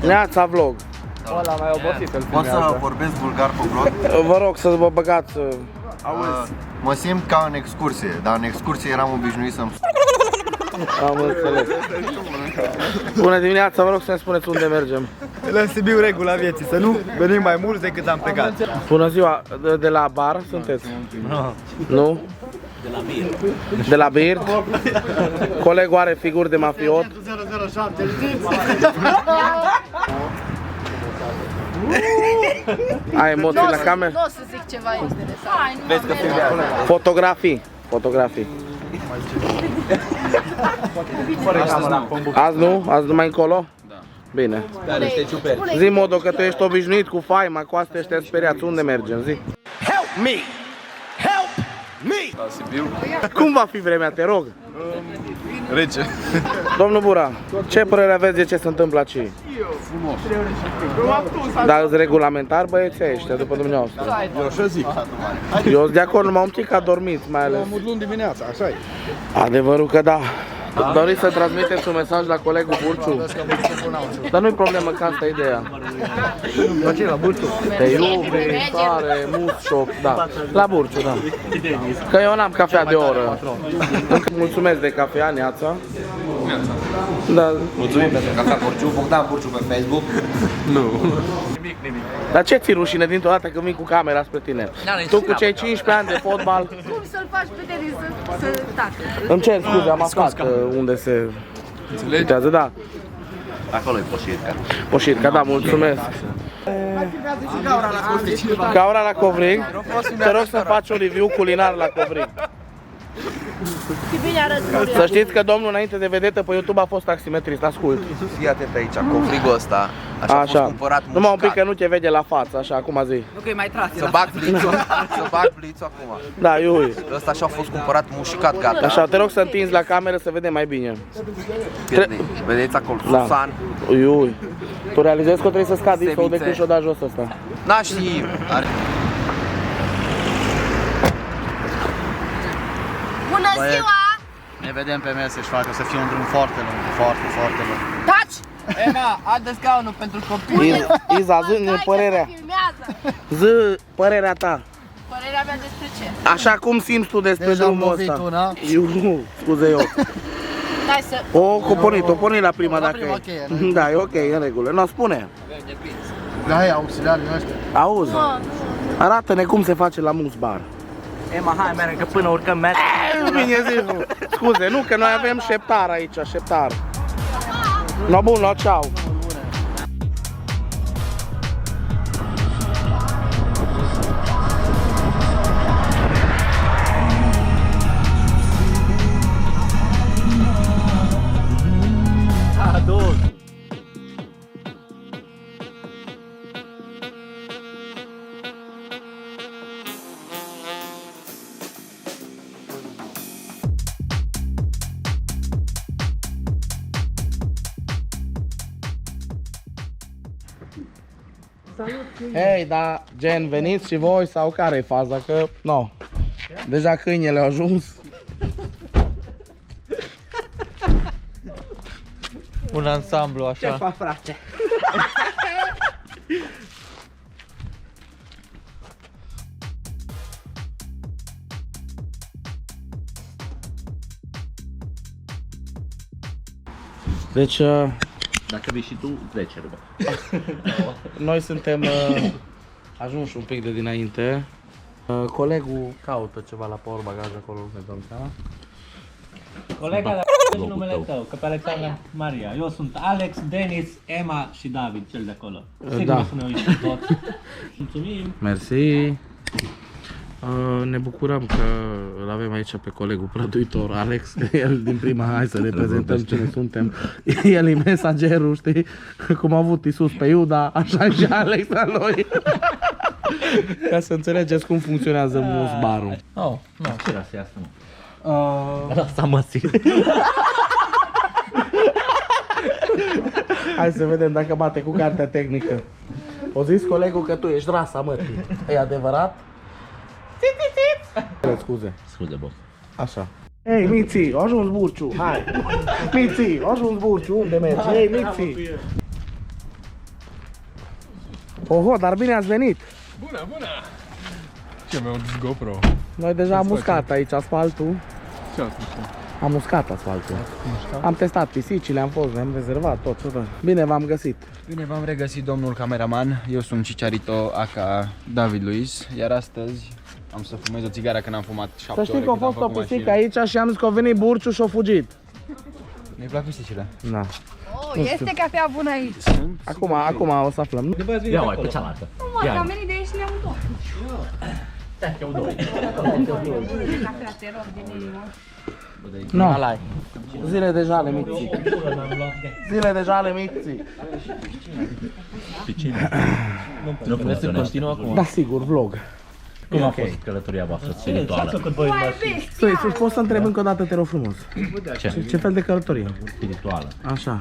Neața vlog. Ăla mai obosit să-l Pot să vorbesc vulgar pe vlog? Vă rog să vă băgați. Mă simt ca în excursie, dar în excursie eram obișnuit să-mi... Am înțeles. Bună dimineața, vă rog să ne spuneți unde mergem. La Sibiu regula vieții, să nu venim mai mulți decât am plecat. Bună ziua, de la bar sunteți? Nu? De la Birt. De la Birt? Colegul are figuri de mafiot. 007, Ai emoții la cameră? Nu o să zic ceva interesant. Vezi că filmează. Fotografii. Fotografii. Azi nu? Azi numai încolo? Da. Bine. Zi, Modo, că tu ești obișnuit cu faima, cu astea ăștia speriați. Unde mergem? Zi. Help me! Help me! La Sibiu. Cum va fi vremea, te rog? Rece. Domnul Bura, ce părere aveți de ce se întâmplă aici? Frumos. Dar îți regulamentar băieții ăștia, după dumneavoastră? Eu așa zic. Eu sunt de acord, numai un pic adormiți, mai ales. Am luni dimineața, așa e. Adevărul că da. Doriți să transmiteți un mesaj la colegul Burciu? Dar nu-i problemă, că asta e ideea. La ce, la Burciu? Te iubi, tare, mult șoc, da. La Burciu, da. Că eu n-am cafea de oră. Încă mulțumesc de cafea, Neața. Da. Mulțumim pentru cafea Burciu, Bogdan Burciu pe Facebook. Dar ce ți rușine dintr-o dată când vin cu camera spre tine? Tu cu cei 15 ani de fotbal... Cum să-l faci pe Denis să tacă? Îmi cer scuze, am aflat unde se uitează, da. Acolo e Poșirca. Poșirca, da, mulțumesc. Gaura la Covrig. Te rog să faci un review culinar la Covrig. Și bine arăt. Să știți că domnul înainte de vedetă pe YouTube a fost taximetrist, ascult. Fii atent aici, Covrigul ăsta, așa a fost cumpărat mușcat. Numai un pic că nu te vede la față, așa, acum zi. Nu că e mai tras. Să bag blițul, să bag blițul acum. Da, iui. Ăsta așa a fost cumpărat mușcat, gata. Așa, te rog să întinzi la cameră să vedem mai bine. Vedeți acolo, Da. Susan. Iui. Tu realizezi că trebuie să scadi sau de când și-o da jos ăsta. Da, știi. Bună ziua! Ne vedem pe message, facă să fie un drum foarte lung, foarte, foarte lung. Taci! Ema, adă scaunul pentru copii. Iza, zi părerea. Zi părerea ta. Părerea mea despre ce? Așa cum simți tu despre drumul ăsta? Eu, scuze eu. Hai să... O porni la prima dacă e. Da, e ok, în regulă. Nu, spune. Da, e auxiliarii ăștia. Auzi, arată-ne cum se face la Mus Bar. Ema, hai, mergem, că până urcăm mergem. Bine zis, scuze, nu, că noi avem șeptar aici, șeptar. No, bun, no, ceau. Hei, da, gen, veniți și voi sau care e faza? Că, no, deja câinele au ajuns. Un ansamblu așa. Ce fac, frate? Deci, dacă vii și tu, trece, bă. noi suntem ajunși un pic de dinainte. Colegul caută ceva la powerbagaj acolo, ne dăm seama. Colega de numele tău, că pe Alexandra Maria. Eu sunt Alex, Denis, Emma și David, cel de acolo. Sigur Da. să ne uităm tot. Mulțumim! Mersi. Ne bucurăm că îl avem aici pe colegul prăduitor Alex, el din prima, hai să ne prezentăm cine suntem. El e mesagerul, știi? Cum a avut Iisus pe Iuda, așa și Alex la noi. Ca să înțelegeți cum funcționează musbarul. Oh, nu. Ce era să asta, mă? Asta mă țin. Hai să vedem dacă bate cu cartea tehnică. O zis colegul că tu ești rasa mătii. E adevărat? Scuze. Scuze, boss. Așa. Hei, Miți, a ajuns Burciu, hai! Miți, a ajuns Burciu, unde mergi? Hei, Miți! Oho, dar bine ați venit! Bună, bună! Ce, mi-au dus GoPro? Noi deja am uscat aici asfaltul. Ce ați făcut? Am uscat asfaltul. Am testat pisicile, am fost, ne-am rezervat tot. Bine v-am găsit. Bine v-am regăsit, domnul cameraman. Eu sunt Cicciarito, aka David Luis, iar astăzi am să fumez o țigară că n-am fumat 7 Să ore. știi că a cât am fost o făcut pisică mașină. aici și am zis că a venit Burciu și a fugit. Mi-i plac pisicile. Da. Oh, este cafea bună aici. Acum o să aflăm. Ia mai pe cealaltă. Mă, că am venit de aici și ne-am întors. Cafea, te rog, din inimă. No. Zile deja ale Miții. Zile deja ale Miții. Nu vreți să continuă acum? Da, sigur, vlog. Cum a fost călătoria voastră spirituală? Sus, poți să întreb încă o dată, te rog frumos. Ce fel de călătorie? Spirituală. Așa.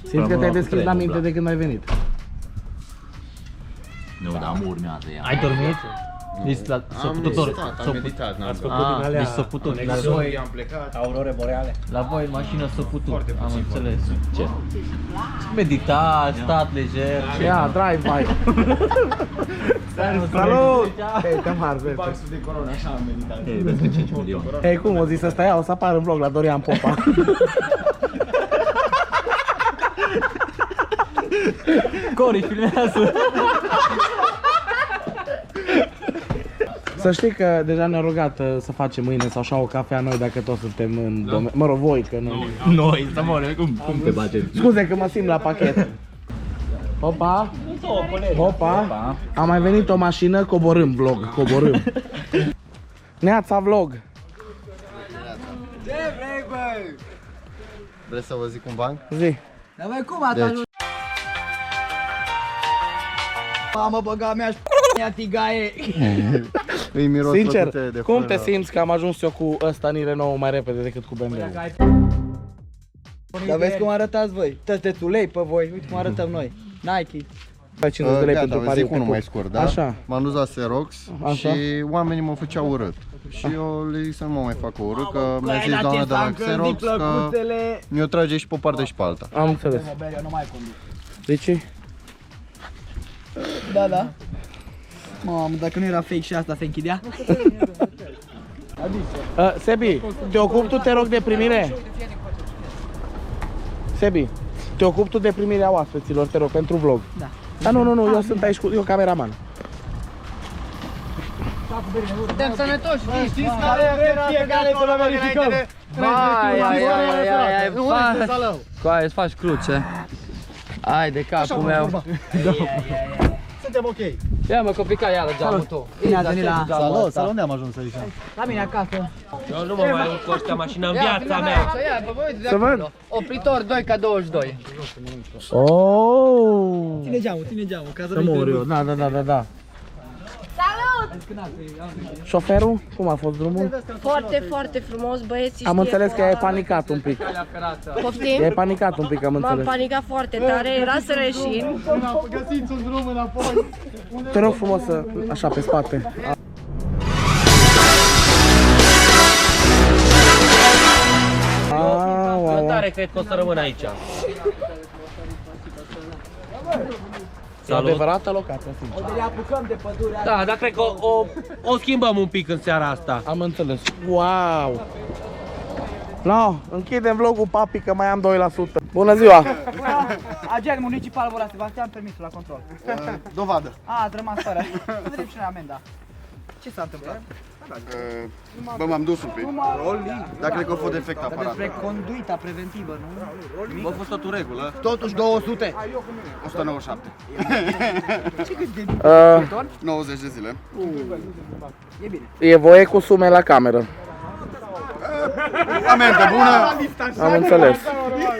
Simți că te-ai deschis la minte de când ai venit. Nu, dar am urmează ea. Ai dormit? Am meditat, n-am Deci s-a putut. La voi am plecat. Aurore boreale. La voi în mașină s-a putut. Am înțeles. Ce? Meditat, stat lejer. Ia, drive-by. Salut! Hei, te mar, vezi. de corona, așa am meditat. Ei, vezi că 5 milioane. Hei, cum o zis ăsta? Ia, o să apar în vlog la Dorian Popa. Cori, filmează. Să știi că deja ne-a rugat să facem mâine sau așa o cafea noi dacă toți suntem în domeniu. Mă rog, voi, că noi. Noi, să mă, Cum te bage? Scuze că mă simt la pachet. Opa! Opa! A mai venit o mașină, coborâm vlog, coborâm. Neața vlog. Ce vrei, bă? Vreți să vă zic un banc? Zi. Dar băi, cum ați ajuns? Mamă, băga mea și p***ea tigaie. Îi miros Sincer, plăcute de cum fără. te simți că am ajuns eu cu ăsta în Renault mai repede decât cu BMW-ul? Dar vezi cum arătați voi? Tăți de ulei pe voi, uite cum arătăm noi. Nike. Ai 50 de lei Gata, pentru vă pariu. zic unul mai scurt, da? Așa. M-am dus la Xerox Așa. și oamenii mă făceau urât. Și eu le zic să nu mă mai fac urât, că mi-a zis doamna de la Xerox că mi-o trage și pe o parte și pe alta. Am înțeles. Eu nu mai conduc. Deci? Da, da. Mamă, dacă nu era fake și asta se închidea? Sebi, te ocupi tu, te rog, de primire? Sebi, te ocupi tu de primirea oaspeților, te rog, pentru vlog? Da. Da, nu, eu sunt aici, eu cameraman. Suntem sănătoși, știți? Fiecare să vă verificăm. Coaie, îți faci cruce. Ai de capul meu. Suntem ok. Ia mă, copica iară geamul tău. Bine ați venit la... Salut, unde am ajuns aici? La mine acasă. Eu nu mă mai urc cu ăștia mașină în viața mea. Să văd. Opritor 2 ca 22. Oh! Ține geamul, ca să Să mor eu, da. Salut! Șoferul, cum a fost drumul? Foarte, foarte frumos, băieții. Am știe înțeles că că- ai panicat un pic. Poftim? E panicat un pic, am M-am înțeles. panicat foarte tare, era să reșin. Găsiți un drum înapoi. Te rog frumos să, așa, pe spate. Tare cred că o să rămân aici. E adevărată locație, sincer. Le apucăm de pădure. Da, dar cred că o schimbăm un pic în seara asta. Am înțeles. Wow! No, închidem vlogul, papi, că mai am 2%. Bună ziua! Agent municipal, Vora Sebastian, permisul la control. Dovadă. A, ați rămas fără. Să vedem și noi amenda. Ce s-a întâmplat? Bă, m-am dus un pic. Dar cred că a fost defect aparat. Despre conduita preventivă, nu? Bă, a fost tot în regulă. Totuși 200. 197. 90 de zile. E bine. E voie cu sume la cameră. Amendă bună. Am înțeles.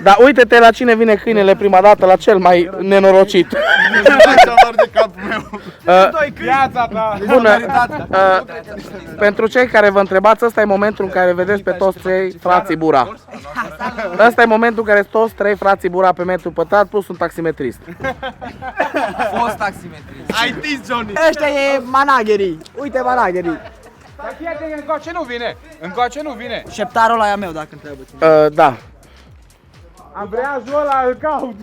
Dar uite-te la cine vine câinele prima dată, la cel mai nenorocit. Ceavar de capul meu. Bună. Pentru cei care vă întrebați, ăsta e momentul în care vedeți pe toți trei frații Bura. Ăsta e momentul în care toți trei frații Bura pe metru pătrat plus un taximetrist. Fost taximetrist. Ăștia e managerii. Uite managerii. Dar fii atent, încoace nu vine. Încoace nu vine. Șeptarul ăla e a meu, dacă întreabă. Da. Ambreiajul ăla îl caut.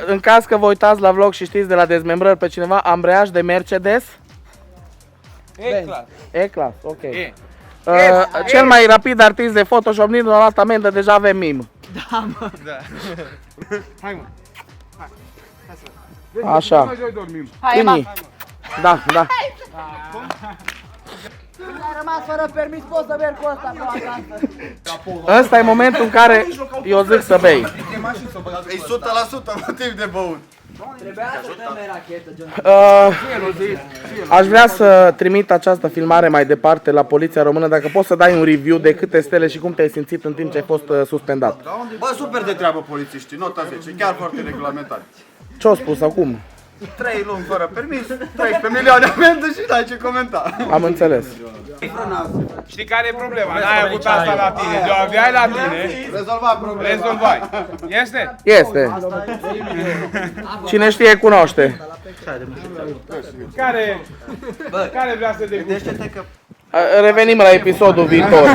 În caz că vă uitați la vlog și știți de la dezmembrări pe cineva, ambreiaj de Mercedes. E-class. E-class, ok. Cel mai rapid artist de Photoshop, nici nu a luat amendă, deja avem mim. Da, mă. Hai, mă. Așa. Noi doi dormim. Hai, Emma. Câinii. Da, da. Ai rămas fără permis, poți să mergi cu ăsta pe acasă. Ăsta e momentul în care eu zic să bei. E 100% motiv de băut. Trebuia să dăm rachetă, John. Aș vrea să trimit această filmare mai departe la Poliția Română, dacă poți să dai un review de câte stele și cum te-ai simțit în timp ce ai fost suspendat. Bă, super de treabă polițiștii, nota 10, chiar foarte reglementar. Ce-au spus acum? 3 luni fără permis, 13 milioane amendă și n-ai ce comenta. Am înțeles. Știi care e problema? N-ai avut asta la tine. De-o aveai la tine, Rezolva problema. rezolvai. Este? Este. Cine știe, cunoaște. Care vrea să te Revenim la episodul viitor.